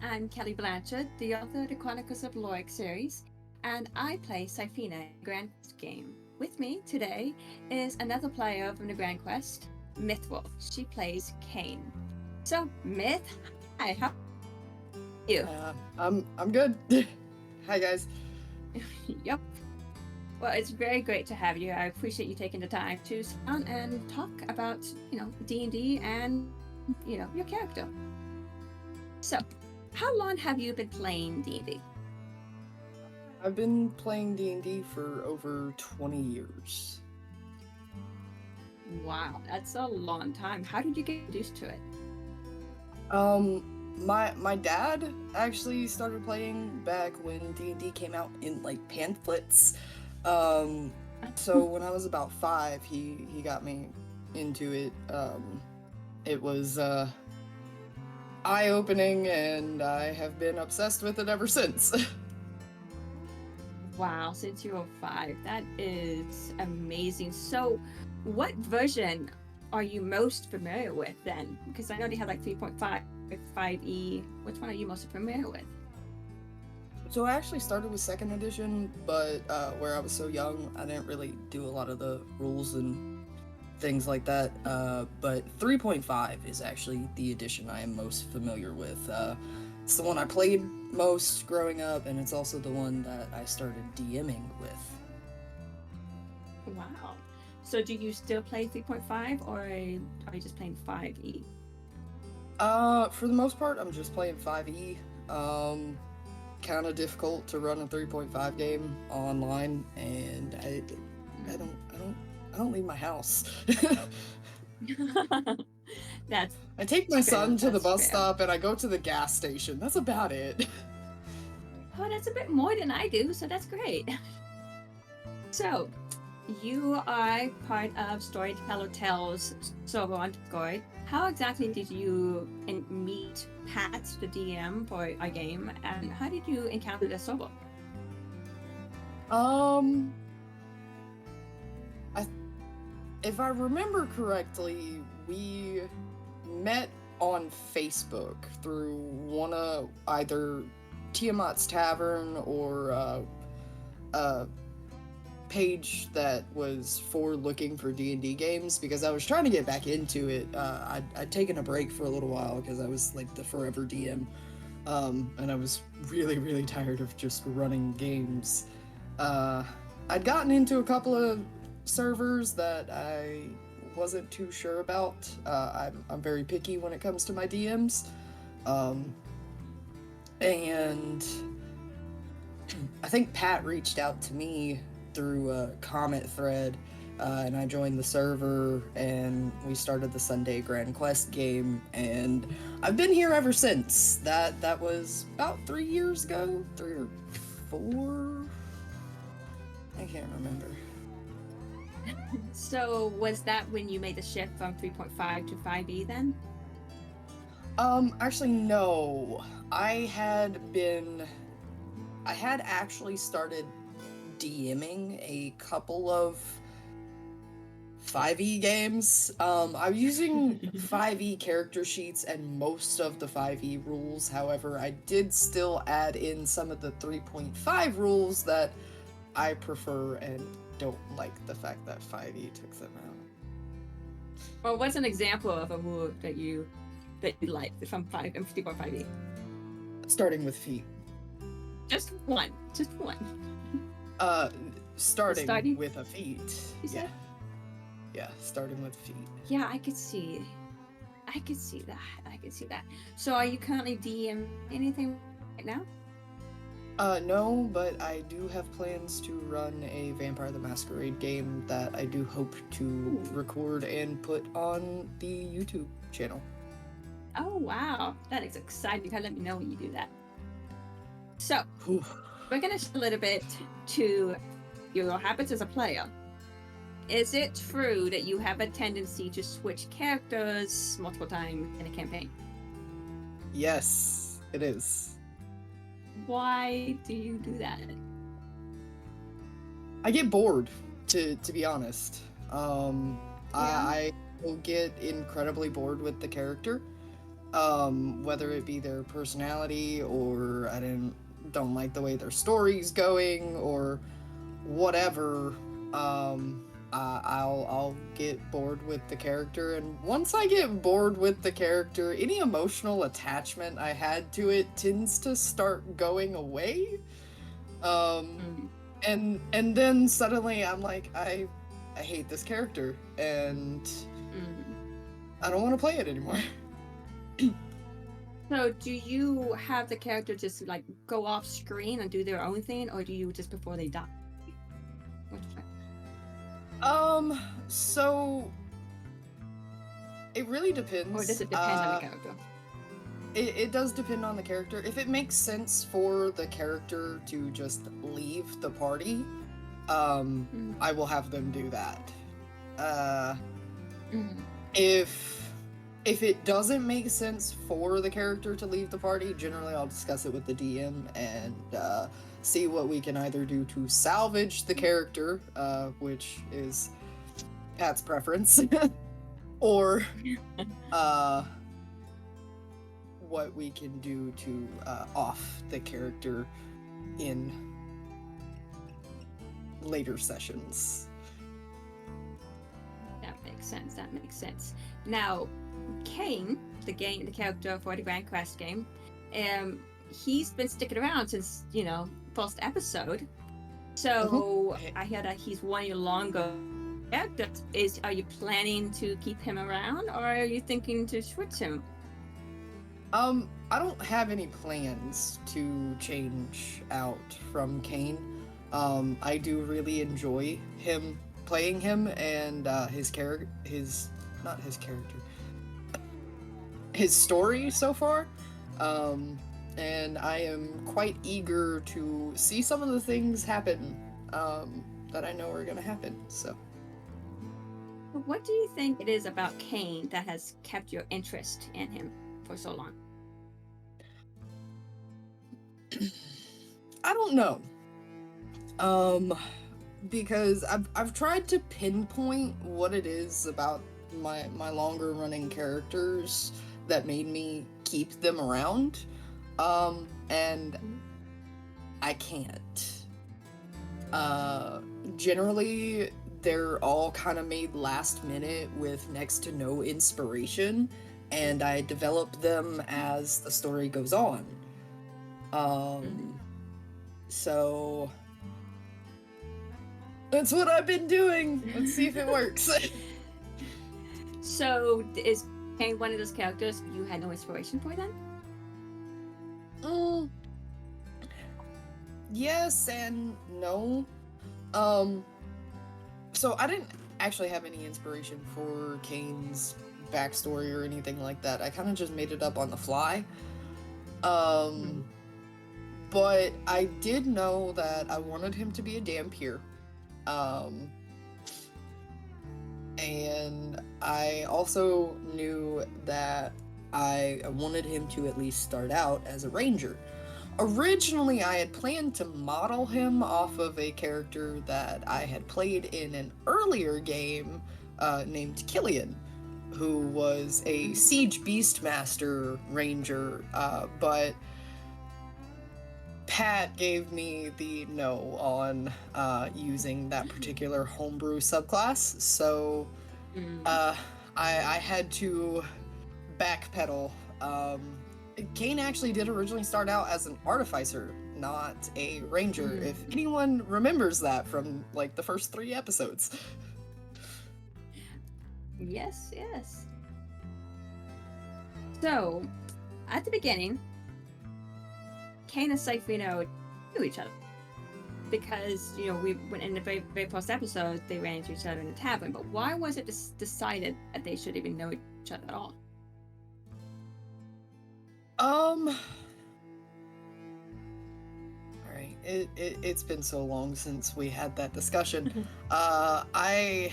I'm Kelly Blanchard, the author of the Chronicles of Lorik series, and I play Sifina, Grand Quest game. With me today is another player from the Grand Quest, Mythril. She plays Kain. So, Myth, hi, how are you? I'm good. Hi guys. Yep. Well, it's very great to have you. I appreciate you taking the time to sit down and talk about, D&D and, your character. So, how long have you been playing D&D? I've been playing D&D for over 20 years. Wow, that's a long time. How did you get introduced to it? My dad actually started playing back when D&D came out in like pamphlets. Um, so when I was about 5, he got me into it. It was eye-opening, and I have been obsessed with it ever since. Wow, since you were 5, that is amazing. So, what version are you most familiar with then? Because I know they have like 3.5, 5e. Which one are you most familiar with? So I actually started with second edition, but where I was so young, I didn't really do a lot of the rules and things like that. But 3.5 is actually the edition I am most familiar with. It's the one I played most growing up, and it's also the one that I started DMing with. Wow. So, do you still play 3.5 or are you just playing 5e? For the most part, I'm just playing 5e. Kind of difficult to run a 3.5 game online, and I don't leave my house. That's I take my fair. son to the That's bus fair. stop and I go to the gas station. That's about it. Oh, that's a bit more than I do, so that's great. So, you are part of Storyteller Tales server on Discord. How exactly did you meet Pat, the DM for our game, and how did you encounter the server? Um, I, if I remember correctly, we met on Facebook through one of either Tiamat's Tavern or a page that was for looking for D&D games, because I was trying to get back into it. I'd taken a break for a little while because I was like the forever DM, and I was really tired of just running games. Uh, I'd gotten into a couple of servers that I wasn't too sure about. I'm very picky when it comes to my DMs. Um, and I think Pat reached out to me through a comment thread, and I joined the server, and we started the Sunday Grand Quest game, and I've been here ever since. That was about 3 years ago, 3 or 4. I can't remember. So, was that when you made the shift from 3.5 to 5e then? Actually, no. I had actually started DMing a couple of 5e games. I'm using 5e character sheets and most of the 5e rules. However, I did still add in some of the 3.5 rules that I prefer and don't like the fact that 5e took them out. Or what's an example of a rule that you liked from 5 and 3.5e? Starting with feet. Just one. Just one. Uh, starting Starting, with a feat. you Yeah. said? Yeah, starting with feet. Yeah, I could see. I could see that. I could see that. So, are you currently DM anything right now? No, but I do have plans to run a Vampire the Masquerade game that I do hope to record and put on the YouTube channel. Oh wow, that is exciting. You gotta let me know when you do that. So, Whew. we're gonna shift a little bit to your habits as a player. Is it true that you have a tendency to switch characters multiple times in a campaign? Yes, it is. Why do you do that? I get bored, to be honest. Yeah. I will get incredibly bored with the character. whether it be their personality or don't like the way their story's going or whatever. I'll get bored with the character, and once I get bored with the character, any emotional attachment I had to it tends to start going away. Mm. And then suddenly I'm like, I hate this character, and Mm. I don't want to play it anymore. So, do you have the character just like go off screen and do their own thing, or do you just before they die? What's that? So it really Or depends. does it depend on the character? It does depend on the character. If it makes sense for the character to just leave the party, Mm. I will have them do that. Mm. If it doesn't make sense for the character to leave the party, generally I'll discuss it with the DM and see what we can either do to salvage the character, which is Pat's preference, or what we can do to off the character in later sessions. That makes sense. That makes sense. Now, Kain, the character for the Grand Quest game, he's been sticking around since first episode. So I hear that he's one of your longer characters. Are you planning to keep him around, or are you thinking to switch him? I don't have any plans to change out from Kain. I do really enjoy playing him and his story so far. And I am quite eager to see some of the things happen that I know are going to happen. So, What do you think it is about Kain that has kept your interest in him for so long? I don't know. Because I've tried to pinpoint what it is about my longer running characters that made me keep them around. And I can't. Generally they're all kind of made last minute with next to no inspiration, and I develop them as the story goes on. So that's what I've been doing. Let's see if it works. So is Kain one of those characters you had no inspiration for then? Yes and no. So I didn't actually have any inspiration for Kain's backstory or anything like that. I kind of just made it up on the fly. But I did know that I wanted him to be a Dhampir. And I also knew that I wanted him to at least start out as a ranger. Originally, I had planned to model him off of a character that I had played in an earlier game named Killian, who was a Siege Beastmaster ranger, but Pat gave me the no on using that particular homebrew subclass, so I had to backpedal. Kain actually did originally start out as an artificer, not a ranger, if anyone remembers that from like the first 3 episodes. Yes. So, at the beginning, Kain and Cyphino knew each other because we went in the very, very first episode. They ran into each other in the tavern. But why was it decided that they should even know each other at all? All right. It's been so long since we had that discussion. I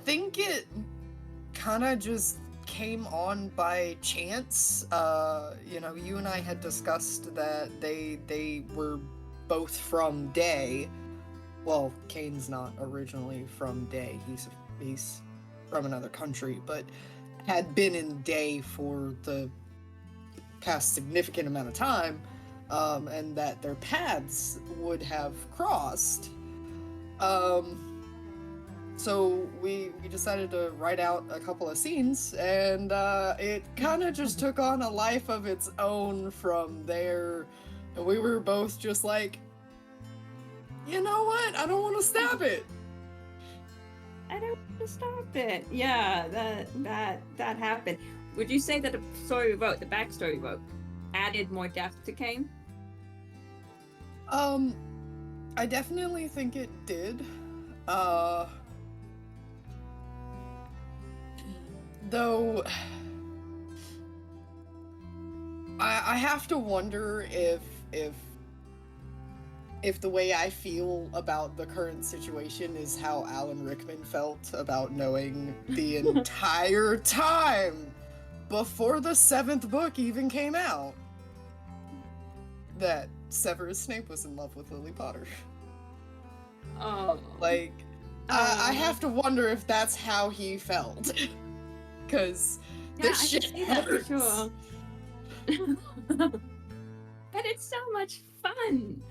think it kind of just came on by chance. You and I had discussed that they were both from Day. Well, Kain's not originally from Day. He's from another country, but had been in day for the past significant amount of time, and that their paths would have crossed. So we decided to write out a couple of scenes, and it kind of just took on a life of its own from there. And we were both just like, you know what? I don't want to stop it. I don't want to stop it. Yeah, that happened. Would you say that the story we wrote, the backstory we wrote, added more depth to Kain? I definitely think it did. Though I have to wonder if the way I feel about the current situation is how Alan Rickman felt about knowing the entire time before the 7th book even came out that Severus Snape was in love with Lily Potter. Oh. Like, I have to wonder if that's how he felt. Because this shit hurts. Sure. But it's so much fun.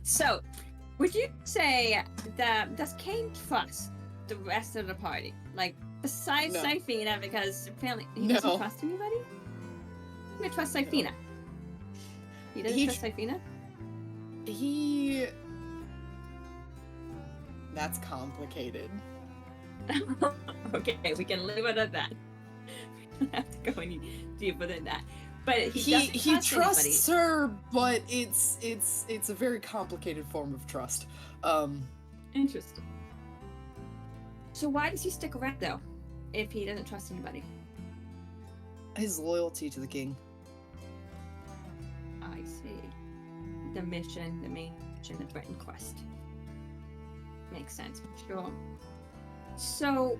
So, would you say that does Kain trust the rest of the party? Like, besides No. Sifina, because apparently he No. doesn't trust anybody? He would trust Sifina. He doesn't trust Sifina? That's complicated. Okay, we can leave it at that. We don't have to go any deeper than that. But he trusts her, but it's a very complicated form of trust. Interesting. So why does he stick around though, if he doesn't trust anybody? His loyalty to the king. I see. The main mission, the threatened quest. Makes sense, sure. So,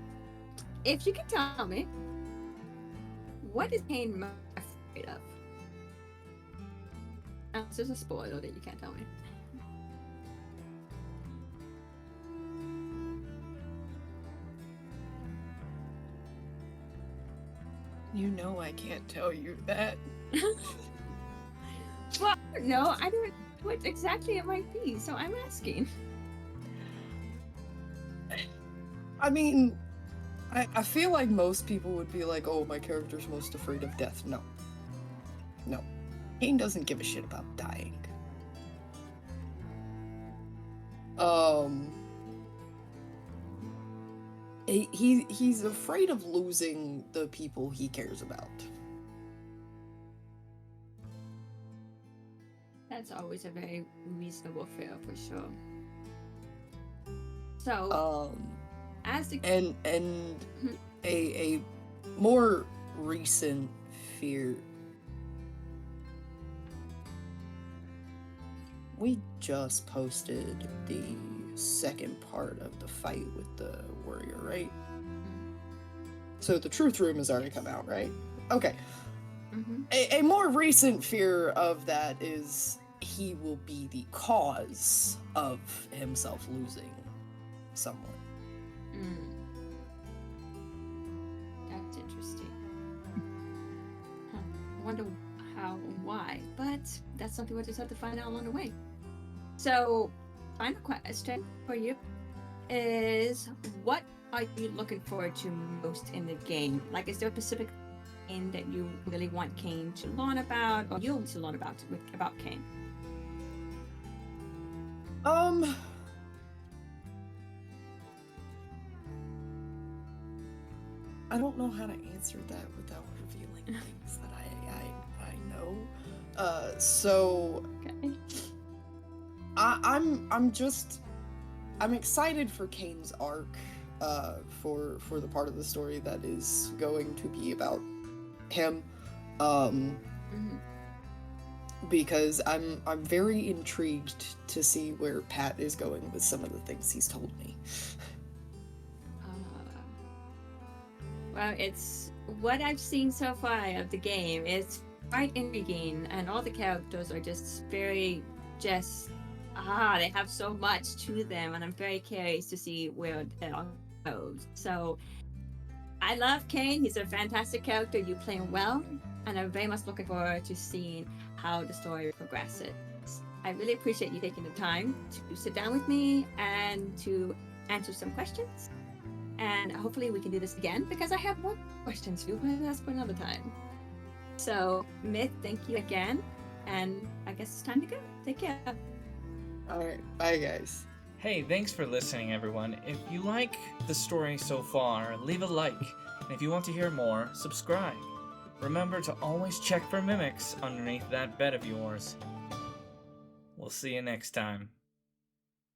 if you could tell me, what is Kain most afraid of? This is a spoiler that you can't tell me. You know I can't tell you that. Well, no, I don't know what exactly it might be, so I'm asking. I mean, I feel like most people would be like, oh, my character's most afraid of death. No. No. Kain doesn't give a shit about dying. He's afraid of losing the people he cares about. That's always a very reasonable fear, for sure. So, as the and a more recent fear. We just posted the second part of the fight with the warrior, right? So the truth room has already come out, right? Okay. Mm-hmm. A more recent fear of that is he will be the cause of himself losing someone. That's interesting. Huh. I wonder how and why, but that's something we'll just have to find out along the way. So, final question for you is, what are you looking forward to most in the game? Like, is there a specific thing that you really want Kain to learn about, or you want to learn about Kain? I don't know how to answer that without revealing things that I know. So Okay. I'm excited for Kain's arc, for the part of the story that is going to be about him, because I'm very intrigued to see where Pat is going with some of the things he's told me. Well, it's what I've seen so far of the game. It's quite intriguing, and all the characters are just very they have so much to them, and I'm very curious to see where it all goes. So I love Kain. He's a fantastic character. You play him well, and I'm very much looking forward to seeing how the story progresses. I really appreciate you taking the time to sit down with me and to answer some questions. And hopefully we can do this again because I have more questions too, but that's for another time. So, Myth, thank you again. And I guess it's time to go. Take care. Alright, bye guys. Hey, thanks for listening, everyone. If you like the story so far, leave a like. And if you want to hear more, subscribe. Remember to always check for mimics underneath that bed of yours. We'll see you next time.